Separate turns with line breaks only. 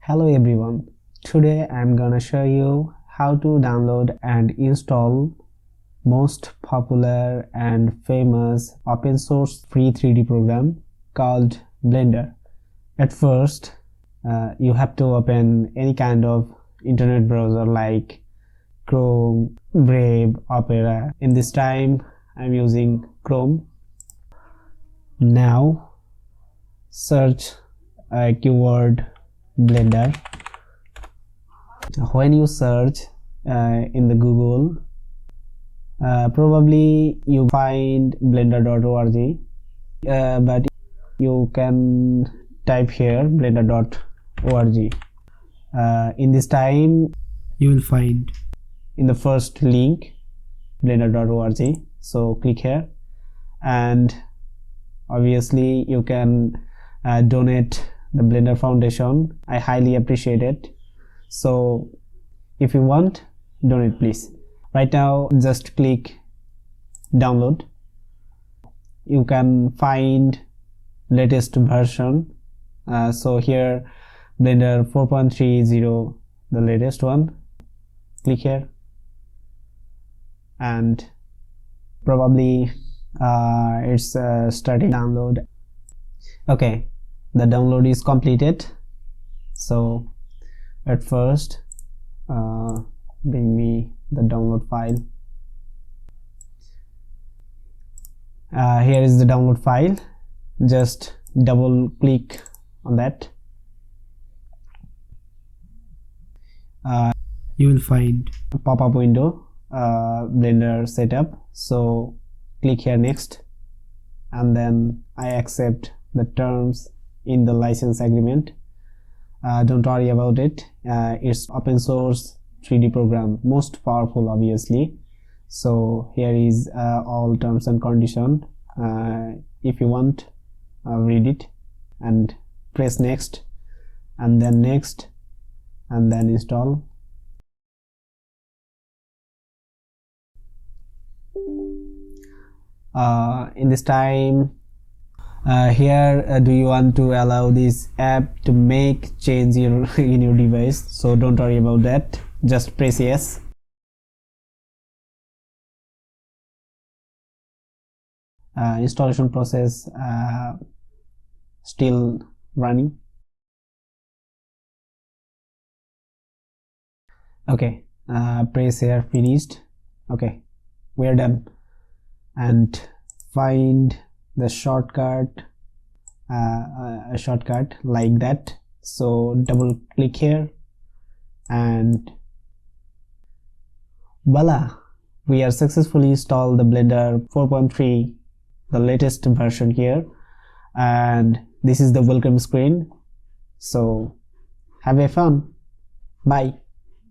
Hello everyone, today I'm gonna show you how to download and install most popular and famous open source free 3D program called Blender. At first, you have to open any kind of internet browser like Chrome, Brave, Opera. In this time, I'm using Chrome. Now, search keyword Blender. When you search in the Google, probably you find blender.org, but you can type here blender.org. In this time, you will find in the first link blender.org. So click here, and obviously you can donate the Blender Foundation. I highly appreciate it. So if you want, donate please. Right now just click download. You can find latest version. So here Blender 4.30, the latest one. Click here, and probably it's starting download. Okay, the download is completed. So at first bring me the download file. Here is the download file. Just double click on that. You will find a pop-up window, Blender setup. So click here next, and then I accept the terms in the license agreement. Don't worry about it. It's open source 3D program, most powerful obviously. So here is all terms and condition. If you want, read it and press next, and then next, and then install. In this time, here do you want to allow this app to make change in your device? So don't worry about that, just press yes. Installation process still running. Okay, press here finished. Okay, we're done. And find the shortcut, a shortcut like that. So double click here, and voila, we are successfully installed the Blender 4.3, the latest version here, and this is the welcome screen. So have a fun. Bye.